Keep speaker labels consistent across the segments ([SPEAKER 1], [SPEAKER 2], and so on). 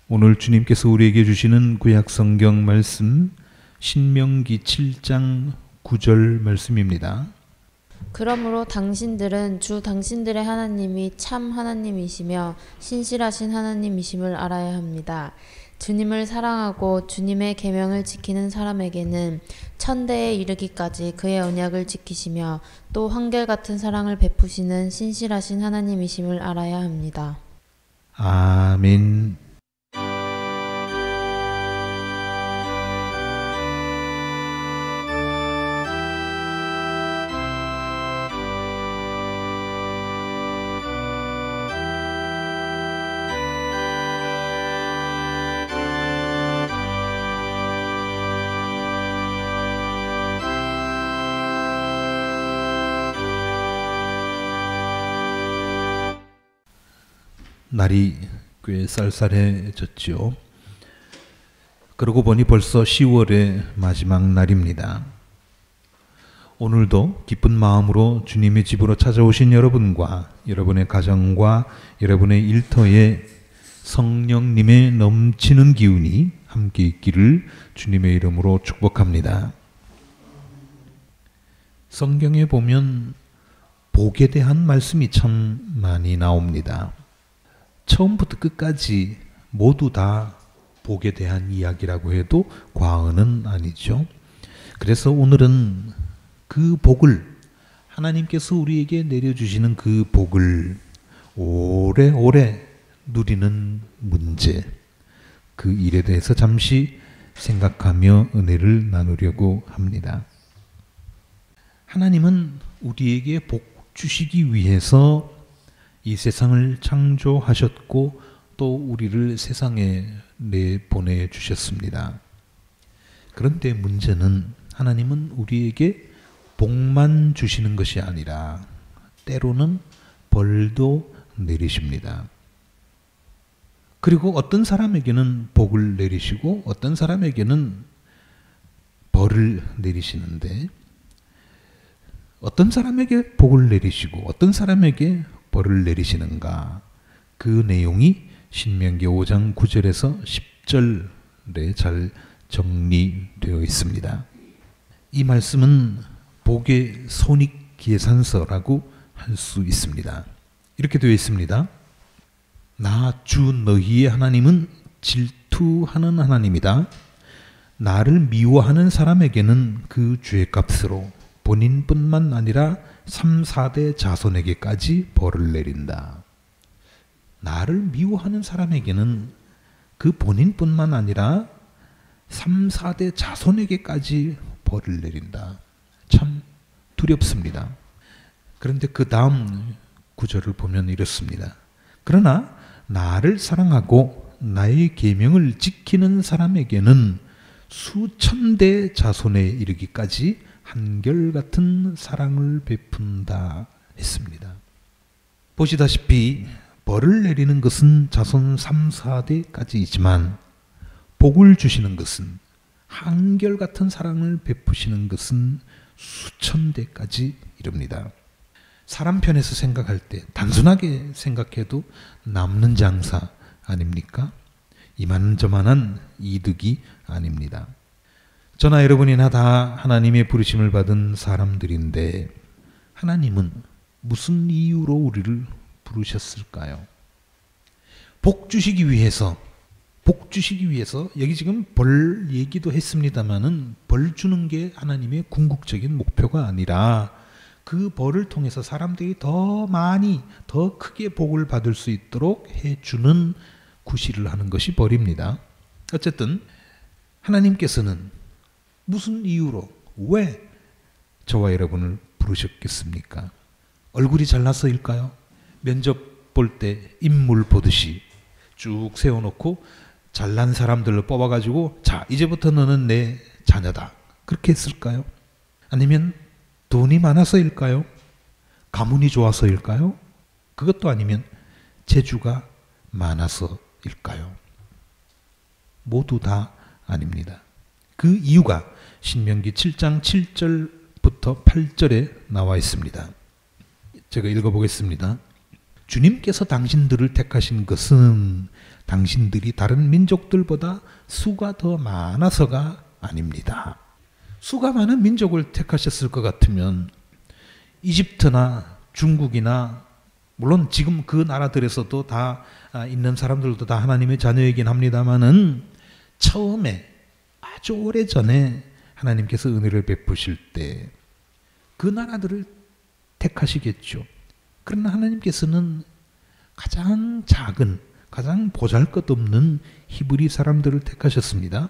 [SPEAKER 1] 오늘 주님께서 우리에게 주시는 구약 성경 말씀 신명기 7장 9절 말씀입니다.
[SPEAKER 2] 그러므로 당신들은 주 당신들의 하나님이 참 하나님이시며 신실하신 하나님이심을 알아야 합니다. 주님을 사랑하고 주님의 계명을 지키는 사람에게는 천대에 이르기까지 그의 언약을 지키시며 또 한결같은 사랑을 베푸시는 신실하신 하나님이심을 알아야 합니다.
[SPEAKER 1] 아멘. 날이 꽤 쌀쌀해졌죠. 그러고 보니 벌써 10월의 마지막 날입니다. 오늘도 기쁜 마음으로 주님의 집으로 찾아오신 여러분과 여러분의 가정과 여러분의 일터에 성령님의 넘치는 기운이 함께 있기를 주님의 이름으로 축복합니다. 성경에 보면 복에 대한 말씀이 참 많이 나옵니다. 처음부터 끝까지 모두 다 복에 대한 이야기라고 해도 과언은 아니죠. 그래서 오늘은 그 복을, 하나님께서 우리에게 내려주시는 그 복을 오래오래 누리는 문제, 그 일에 대해서 잠시 생각하며 은혜를 나누려고 합니다. 하나님은 우리에게 복 주시기 위해서 이 세상을 창조하셨고 또 우리를 세상에 내보내 주셨습니다. 그런데 문제는 하나님은 우리에게 복만 주시는 것이 아니라 때로는 벌도 내리십니다. 그리고 어떤 사람에게는 복을 내리시고 어떤 사람에게는 벌을 내리시는데 어떤 사람에게 복을 내리시고 어떤 사람에게 벌을 내리시는가? 그 내용이 신명기 5장 9절에서 10절에 잘 정리되어 있습니다. 이 말씀은 복의 손익계산서라고 할 수 있습니다. 이렇게 되어 있습니다. 나 주 너희의 하나님은 질투하는 하나님이다. 나를 미워하는 사람에게는 그 죄값으로 본인뿐만 아니라 3, 4대 자손에게까지 벌을 내린다. 나를 미워하는 사람에게는 그 본인뿐만 아니라 3, 4대 자손에게까지 벌을 내린다. 참 두렵습니다. 그런데 그 다음 구절을 보면 이렇습니다. 그러나 나를 사랑하고 나의 계명을 지키는 사람에게는 수천 대 자손에 이르기까지 한결같은 사랑을 베푼다 했습니다. 보시다시피 벌을 내리는 것은 자손 3, 4대까지이지만 복을 주시는 것은 한결같은 사랑을 베푸시는 것은 수천 대까지 이릅니다. 사람 편에서 생각할 때 단순하게 생각해도 남는 장사 아닙니까? 이만저만한 이득이 아닙니다. 저나 여러분이나 다 하나님의 부르심을 받은 사람들인데 하나님은 무슨 이유로 우리를 부르셨을까요? 복 주시기 위해서 여기 지금 벌 얘기도 했습니다마는 벌 주는 게 하나님의 궁극적인 목표가 아니라 그 벌을 통해서 사람들이 더 많이 더 크게 복을 받을 수 있도록 해주는 구실을 하는 것이 벌입니다. 어쨌든 하나님께서는 무슨 이유로 왜 저와 여러분을 부르셨겠습니까? 얼굴이 잘나서일까요? 면접 볼 때 인물 보듯이 쭉 세워놓고 잘난 사람들로 뽑아가지고 자 이제부터 너는 내 자녀다 그렇게 했을까요? 아니면 돈이 많아서일까요? 가문이 좋아서일까요? 그것도 아니면 재주가 많아서일까요? 모두 다 아닙니다. 그 이유가 신명기 7장 7절부터 8절에 나와 있습니다. 제가 읽어보겠습니다. 주님께서 당신들을 택하신 것은 당신들이 다른 민족들보다 수가 더 많아서가 아닙니다. 수가 많은 민족을 택하셨을 것 같으면 이집트나 중국이나 물론 지금 그 나라들에서도 다 있는 사람들도 다 하나님의 자녀이긴 합니다만은 처음에 아주 오래전에 하나님께서 은혜를 베푸실 때 그 나라들을 택하시겠죠. 그러나 하나님께서는 가장 작은, 가장 보잘것없는 히브리 사람들을 택하셨습니다.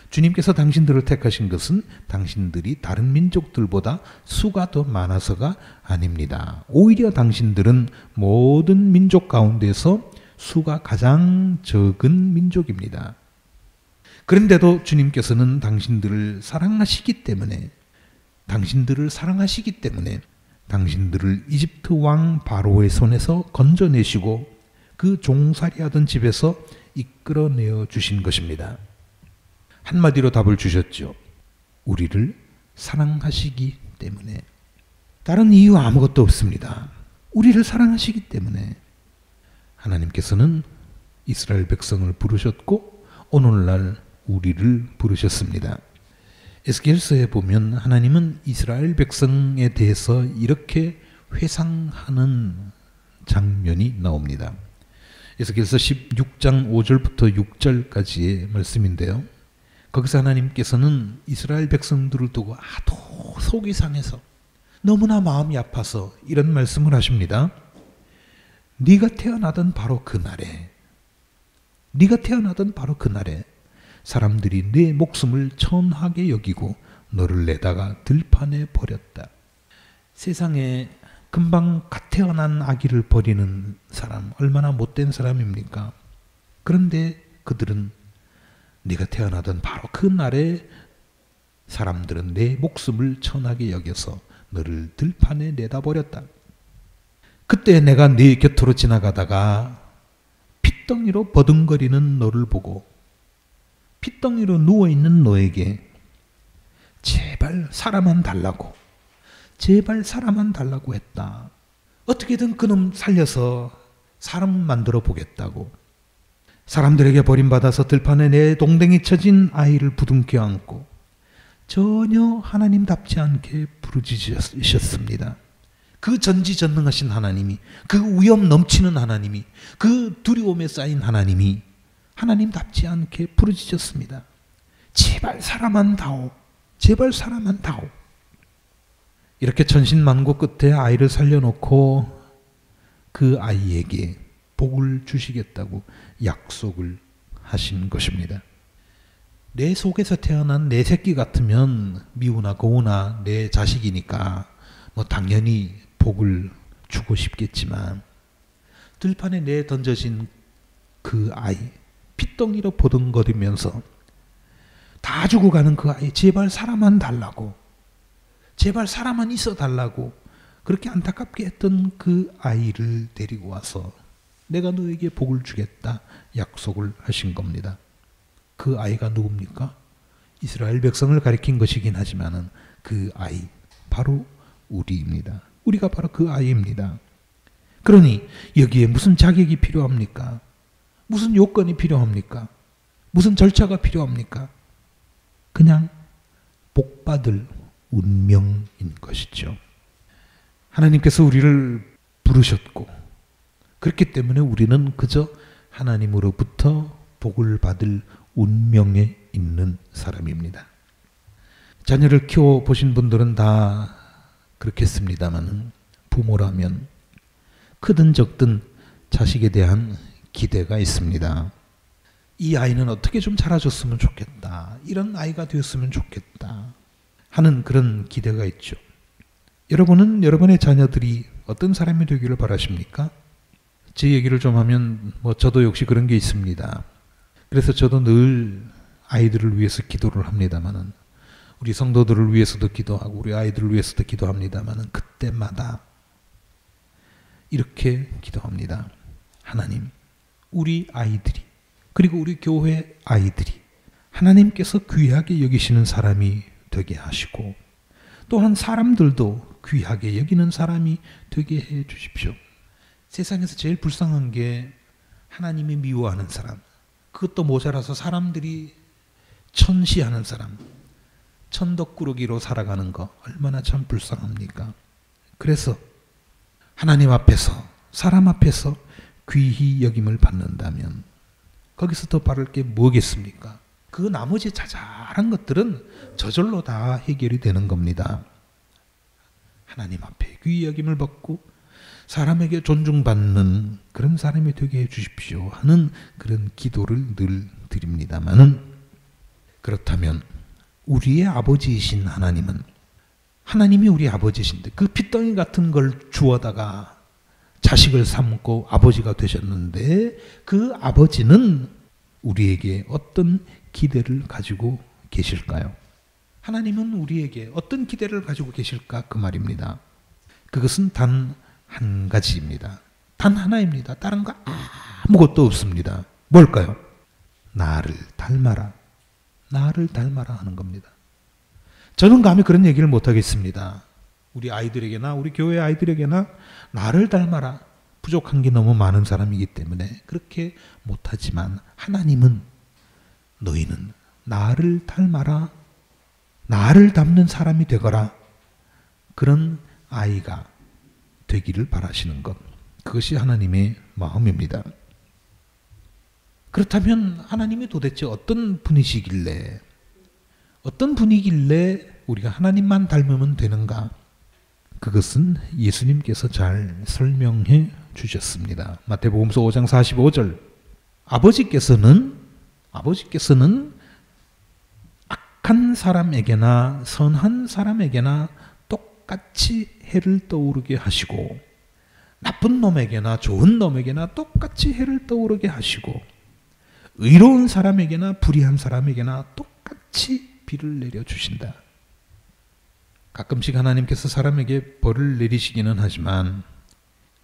[SPEAKER 1] 주님께서 당신들을 택하신 것은 당신들이 다른 민족들보다 수가 더 많아서가 아닙니다. 오히려 당신들은 모든 민족 가운데서 수가 가장 적은 민족입니다. 그런데도 주님께서는 당신들을 사랑하시기 때문에 당신들을 이집트 왕 바로의 손에서 건져내시고 그 종살이하던 집에서 이끌어내어 주신 것입니다. 한마디로 답을 주셨죠. 우리를 사랑하시기 때문에. 다른 이유 아무것도 없습니다. 우리를 사랑하시기 때문에. 하나님께서는 이스라엘 백성을 부르셨고 오늘날 우리를 부르셨습니다. 에스겔서에 보면 하나님은 이스라엘 백성에 대해서 이렇게 회상하는 장면이 나옵니다. 에스겔서 16장 5절부터 6절까지의 말씀인데요. 거기서 하나님께서는 이스라엘 백성들을 두고 하도 속이 상해서 너무나 마음이 아파서 이런 말씀을 하십니다. 네가 태어나던 바로 그날에 사람들이 네 목숨을 천하게 여기고 너를 내다가 들판에 버렸다. 세상에 금방 갓 태어난 아기를 버리는 사람 얼마나 못된 사람입니까? 그런데 그들은 네가 태어나던 바로 그 날에 사람들은 내 목숨을 천하게 여겨서 너를 들판에 내다 버렸다. 그때 내가 네 곁으로 지나가다가 핏덩이로 버둥거리는 너를 보고 핏덩이로 누워있는 너에게 제발 사람만 달라고 했다. 어떻게든 그놈 살려서 사람 만들어 보겠다고. 사람들에게 버림받아서 들판에 내 동댕이 쳐진 아이를 부둥켜 안고 전혀 하나님답지 않게 부르짖으셨습니다. 그 전지전능하신 하나님이, 그 위엄 넘치는 하나님이, 그 두려움에 쌓인 하나님이 하나님답지 않게 부르짖었습니다. 제발 사람만 다오. 이렇게 천신만고 끝에 아이를 살려놓고 그 아이에게 복을 주시겠다고 약속을 하신 것입니다. 내 속에서 태어난 내 새끼 같으면 미우나 고우나 내 자식이니까 당연히 복을 주고 싶겠지만 들판에 내 던져진 그 아이, 핏덩이로 보듬거리면서 다 죽어가는 그 아이, 제발 사람만 달라고, 제발 사람만 있어 달라고 그렇게 안타깝게 했던 그 아이를 데리고 와서 내가 너에게 복을 주겠다 약속을 하신 겁니다. 그 아이가 누굽니까? 이스라엘 백성을 가리킨 것이긴 하지만은 그 아이 바로 우리입니다. 우리가 바로 그 아이입니다. 그러니 여기에 무슨 자격이 필요합니까? 무슨 요건이 필요합니까? 무슨 절차가 필요합니까? 그냥 복받을 운명인 것이죠. 하나님께서 우리를 부르셨고 그렇기 때문에 우리는 그저 하나님으로부터 복을 받을 운명에 있는 사람입니다. 자녀를 키워보신 분들은 다 그렇겠습니다만 부모라면 크든 적든 자식에 대한 기대가 있습니다. 이 아이는 어떻게 좀 자라줬으면 좋겠다. 이런 아이가 되었으면 좋겠다. 하는 그런 기대가 있죠. 여러분은 여러분의 자녀들이 어떤 사람이 되기를 바라십니까? 제 얘기를 좀 하면 저도 역시 그런 게 있습니다. 그래서 저도 늘 아이들을 위해서 기도를 합니다만은 우리 성도들을 위해서도 기도하고 우리 아이들을 위해서도 기도합니다만은 그때마다 이렇게 기도합니다. 하나님, 우리 아이들이 그리고 우리 교회 아이들이 하나님께서 귀하게 여기시는 사람이 되게 하시고 또한 사람들도 귀하게 여기는 사람이 되게 해 주십시오. 세상에서 제일 불쌍한 게 하나님이 미워하는 사람, 그것도 모자라서 사람들이 천시하는 사람, 천덕꾸러기로 살아가는 거 얼마나 참 불쌍합니까? 그래서 하나님 앞에서, 사람 앞에서 귀히 여김을 받는다면 거기서 더 바랄 게 뭐겠습니까? 그 나머지 자잘한 것들은 저절로 다 해결이 되는 겁니다. 하나님 앞에 귀히 여김을 받고 사람에게 존중받는 그런 사람이 되게 해 주십시오 하는 그런 기도를 늘 드립니다마는, 그렇다면 우리의 아버지이신 하나님은, 하나님이 우리 아버지이신데 그 핏덩이 같은 걸 주워다가 자식을 삼고 아버지가 되셨는데 그 아버지는 우리에게 어떤 기대를 가지고 계실까요? 하나님은 우리에게 어떤 기대를 가지고 계실까? 그 말입니다. 그것은 단 한 가지입니다. 단 하나입니다. 다른 거 아무것도 없습니다. 뭘까요? 나를 닮아라. 나를 닮아라 하는 겁니다. 저는 감히 그런 얘기를 못하겠습니다. 우리 아이들에게나 우리 교회 아이들에게나 나를 닮아라. 부족한 게 너무 많은 사람이기 때문에 그렇게 못하지만, 하나님은 너희는 나를 닮아라. 나를 닮는 사람이 되거라. 그런 아이가 되기를 바라시는 것, 그것이 하나님의 마음입니다. 그렇다면 하나님이 도대체 어떤 분이시길래, 어떤 분이길래 우리가 하나님만 닮으면 되는가? 그것은 예수님께서 잘 설명해 주셨습니다. 마태복음서 5장 45절, 아버지께서는 악한 사람에게나 선한 사람에게나 똑같이 해를 떠오르게 하시고, 나쁜 놈에게나 좋은 놈에게나 똑같이 해를 떠오르게 하시고, 의로운 사람에게나 불의한 사람에게나 똑같이 비를 내려주신다. 가끔씩 하나님께서 사람에게 벌을 내리시기는 하지만,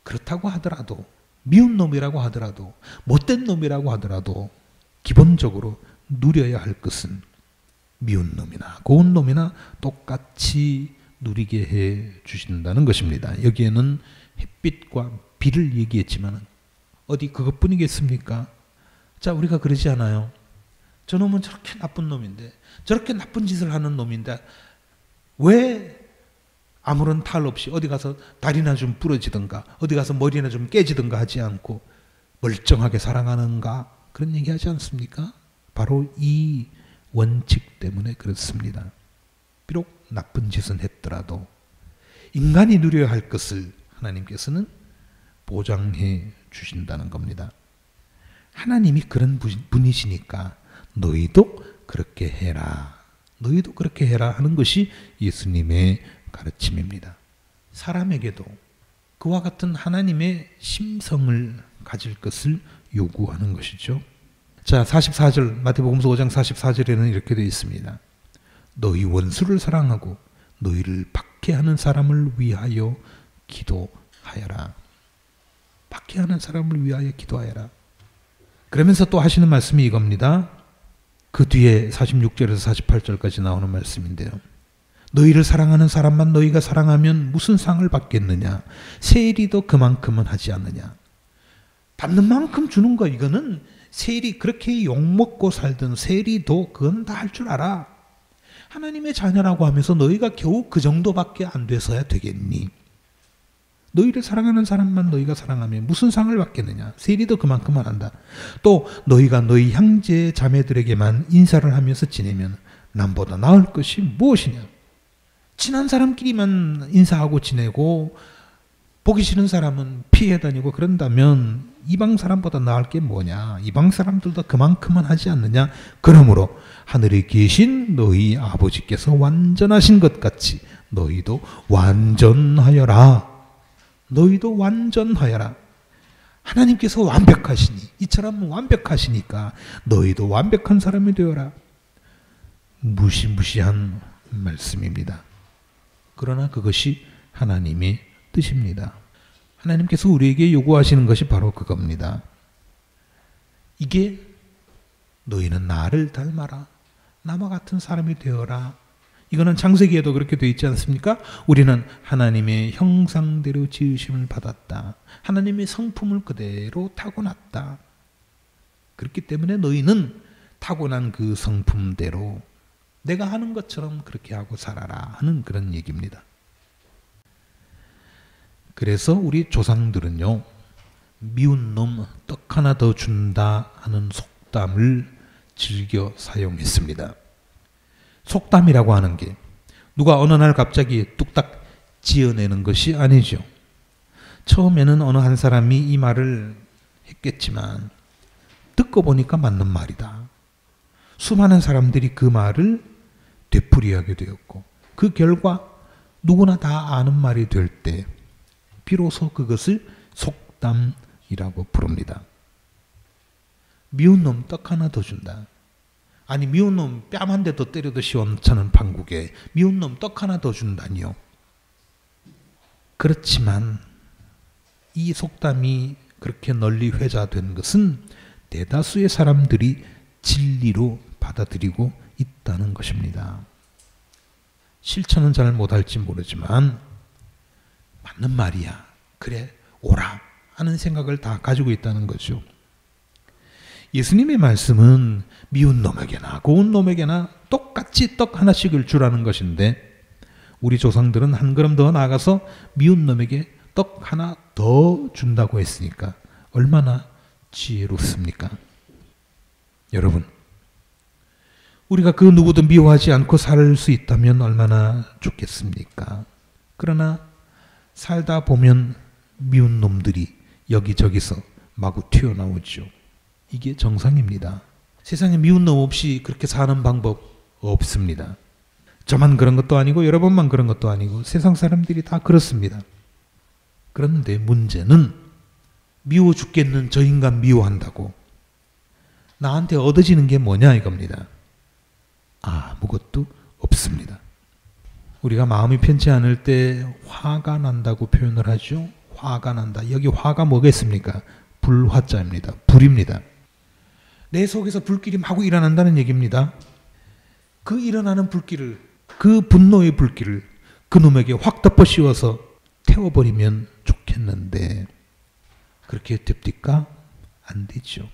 [SPEAKER 1] 그렇다고 하더라도, 미운 놈이라고 하더라도, 못된 놈이라고 하더라도 기본적으로 누려야 할 것은 미운 놈이나 고운 놈이나 똑같이 누리게 해 주신다는 것입니다. 여기에는 햇빛과 비를 얘기했지만 어디 그것뿐이겠습니까? 자, 우리가 그러지 않아요? 저놈은 저렇게 나쁜 놈인데, 저렇게 나쁜 짓을 하는 놈인데 왜 아무런 탈 없이 어디 가서 다리나 좀 부러지든가 어디 가서 머리나 좀 깨지든가 하지 않고 멀쩡하게 살아가는가? 그런 얘기 하지 않습니까? 바로 이 원칙 때문에 그렇습니다. 비록 나쁜 짓은 했더라도 인간이 누려야 할 것을 하나님께서는 보장해 주신다는 겁니다. 하나님이 그런 분이시니까 너희도 그렇게 해라. 너희도 그렇게 해라 하는 것이 예수님의 가르침입니다. 사람에게도 그와 같은 하나님의 심성을 가질 것을 요구하는 것이죠. 자, 44절, 마태복음서 5장 44절에는 이렇게 되어 있습니다. 너희 원수를 사랑하고 너희를 박해하는 사람을 위하여 기도하여라. 박해하는 사람을 위하여 기도하여라. 그러면서 또 하시는 말씀이 이겁니다. 그 뒤에 46절에서 48절까지 나오는 말씀인데요. 너희를 사랑하는 사람만 너희가 사랑하면 무슨 상을 받겠느냐? 세리도 그만큼은 하지 않느냐? 받는 만큼 주는 거, 이거는 세리, 그렇게 욕먹고 살던 세리도 그건 다 할 줄 알아. 하나님의 자녀라고 하면서 너희가 겨우 그 정도밖에 안 돼서야 되겠니? 너희를 사랑하는 사람만 너희가 사랑하면 무슨 상을 받겠느냐? 세리도 그만큼만 한다. 또 너희가 너희 형제 자매들에게만 인사를 하면서 지내면 남보다 나을 것이 무엇이냐? 친한 사람끼리만 인사하고 지내고 보기 싫은 사람은 피해 다니고 그런다면 이방 사람보다 나을 게 뭐냐? 이방 사람들도 그만큼만 하지 않느냐? 그러므로 하늘에 계신 너희 아버지께서 완전하신 것 같이 너희도 완전하여라. 너희도 완전하여라. 하나님께서 완벽하시니, 이처럼 완벽하시니까 너희도 완벽한 사람이 되어라. 무시무시한 말씀입니다. 그러나 그것이 하나님의 뜻입니다. 하나님께서 우리에게 요구하시는 것이 바로 그겁니다. 이게 너희는 나를 닮아라. 나와 같은 사람이 되어라. 이거는 창세기에도 그렇게 되어 있지 않습니까? 우리는 하나님의 형상대로 지으심을 받았다. 하나님의 성품을 그대로 타고났다. 그렇기 때문에 너희는 타고난 그 성품대로 내가 하는 것처럼 그렇게 하고 살아라 하는 그런 얘기입니다. 그래서 우리 조상들은요, 미운 놈 떡 하나 더 준다 하는 속담을 즐겨 사용했습니다. 속담이라고 하는 게 누가 어느 날 갑자기 뚝딱 지어내는 것이 아니죠. 처음에는 어느 한 사람이 이 말을 했겠지만 듣고 보니까 맞는 말이다. 수많은 사람들이 그 말을 되풀이하게 되었고 그 결과 누구나 다 아는 말이 될 때 비로소 그것을 속담이라고 부릅니다. 미운 놈 떡 하나 더 준다. 아니 미운 놈 뺨 한 대 더 때려도 시원찮은 판국에 미운 놈 떡 하나 더 준다니요. 그렇지만 이 속담이 그렇게 널리 회자된 것은 대다수의 사람들이 진리로 받아들이고 있다는 것입니다. 실천은 잘 못할지 모르지만 맞는 말이야. 그래 오라 하는 생각을 다 가지고 있다는 거죠. 예수님의 말씀은 미운 놈에게나 고운 놈에게나 똑같이 떡 하나씩을 주라는 것인데 우리 조상들은 한 걸음 더 나아가서 미운 놈에게 떡 하나 더 준다고 했으니까 얼마나 지혜롭습니까? 여러분, 우리가 그 누구도 미워하지 않고 살 수 있다면 얼마나 좋겠습니까? 그러나 살다 보면 미운 놈들이 여기저기서 마구 튀어나오죠. 이게 정상입니다. 세상에 미운 놈 없이 그렇게 사는 방법 없습니다. 저만 그런 것도 아니고 여러분만 그런 것도 아니고 세상 사람들이 다 그렇습니다. 그런데 문제는 미워 죽겠는 저 인간 미워한다고 나한테 얻어지는 게 뭐냐 이겁니다. 아무것도 없습니다. 우리가 마음이 편치 않을 때 화가 난다고 표현을 하죠. 화가 난다. 여기 화가 뭐겠습니까? 불화자입니다. 불입니다. 내 속에서 불길이 마구 일어난다는 얘기입니다. 그 일어나는 불길을, 그 분노의 불길을 그놈에게 확 덮어 씌워서 태워버리면 좋겠는데 그렇게 됩니까? 안 되죠.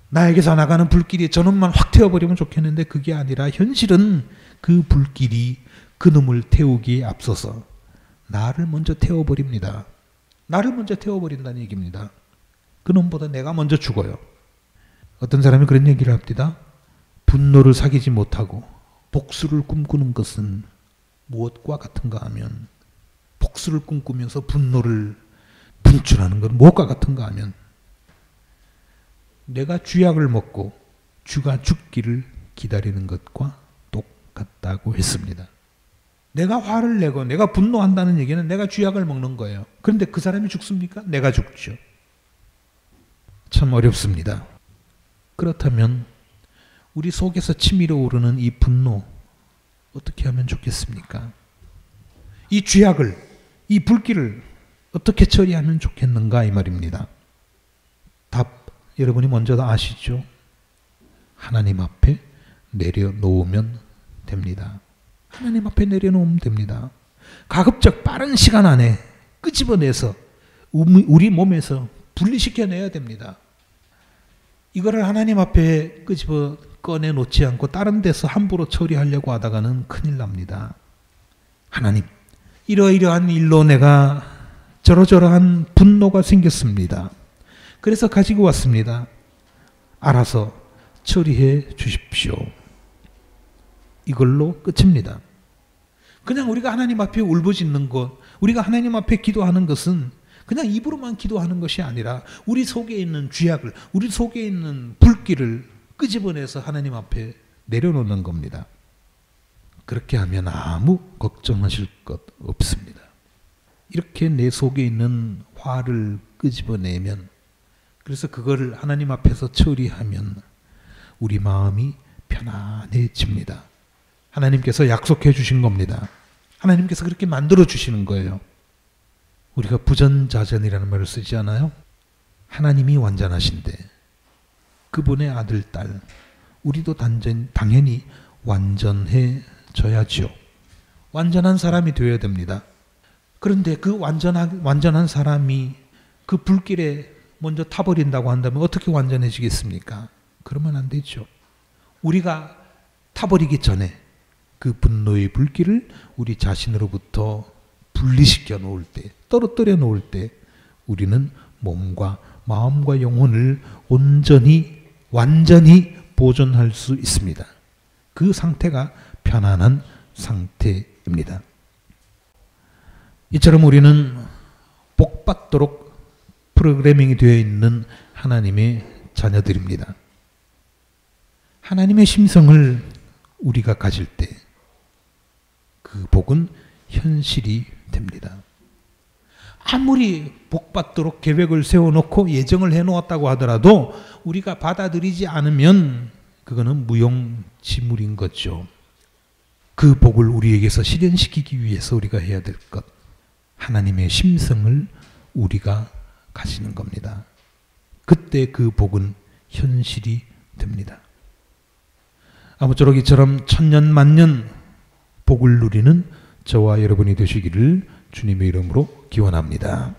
[SPEAKER 1] 나에게서 나가는 불길이 저놈만 확 태워버리면 좋겠는데 그게 아니라 현실은 그 불길이 그놈을 태우기에 앞서서 나를 먼저 태워버립니다. 나를 먼저 태워버린다는 얘기입니다. 그놈보다 내가 먼저 죽어요. 어떤 사람이 그런 얘기를 합니다. 분노를 사귀지 못하고 복수를 꿈꾸는 것은 무엇과 같은가 하면 복수를 꿈꾸면서 분노를 분출하는 건 무엇과 같은가 하면 내가 쥐약을 먹고 쥐가 죽기를 기다리는 것과 똑같다고 했습니다. 내가 화를 내고 내가 분노한다는 얘기는 내가 쥐약을 먹는 거예요. 그런데 그 사람이 죽습니까? 내가 죽죠. 참 어렵습니다. 그렇다면 우리 속에서 치밀어 오르는 이 분노 어떻게 하면 좋겠습니까? 이 쥐약을, 이 불길을 어떻게 처리하면 좋겠는가 이 말입니다. 답 여러분이 먼저 다 아시죠? 하나님 앞에 내려놓으면 됩니다. 하나님 앞에 내려놓으면 됩니다. 가급적 빠른 시간 안에 끄집어내서 우리 몸에서 분리시켜내야 됩니다. 이거를 하나님 앞에 끄집어 꺼내놓지 않고 다른 데서 함부로 처리하려고 하다가는 큰일 납니다. 하나님, 이러이러한 일로 내가 저러저러한 분노가 생겼습니다. 그래서 가지고 왔습니다. 알아서 처리해 주십시오. 이걸로 끝입니다. 그냥 우리가 하나님 앞에 울부짖는 것, 우리가 하나님 앞에 기도하는 것은 그냥 입으로만 기도하는 것이 아니라 우리 속에 있는 쥐약을, 우리 속에 있는 불길을 끄집어내서 하나님 앞에 내려놓는 겁니다. 그렇게 하면 아무 걱정하실 것 없습니다. 이렇게 내 속에 있는 화를 끄집어내면, 그래서 그거를 하나님 앞에서 처리하면 우리 마음이 편안해집니다. 하나님께서 약속해 주신 겁니다. 하나님께서 그렇게 만들어 주시는 거예요. 우리가 부전자전이라는 말을 쓰지 않아요? 하나님이 완전하신데 그분의 아들, 딸, 우리도 당연히 완전해져야 완전해져야지요. 완전한 사람이 되어야 됩니다. 그런데 그 완전한 사람이 그 불길에 먼저 타버린다고 한다면 어떻게 완전해지겠습니까? 그러면 안 되죠. 우리가 타버리기 전에 그 분노의 불길을 우리 자신으로부터 분리시켜 놓을 때, 떨어뜨려 놓을 때 우리는 몸과 마음과 영혼을 완전히 보존할 수 있습니다. 그 상태가 편안한 상태입니다. 이처럼 우리는 복받도록 프로그래밍이 되어 있는 하나님의 자녀들입니다. 하나님의 심성을 우리가 가질 때 그 복은 현실이 됩니다. 아무리 복받도록 계획을 세워놓고 예정을 해놓았다고 하더라도 우리가 받아들이지 않으면 그거는 무용지물인 거죠. 그 복을 우리에게서 실현시키기 위해서 우리가 해야 될 것, 하나님의 심성을 우리가 가지는 겁니다. 그때 그 복은 현실이 됩니다. 아무쪼록 이처럼 천년만년 복을 누리는 저와 여러분이 되시기를 주님의 이름으로 기원합니다.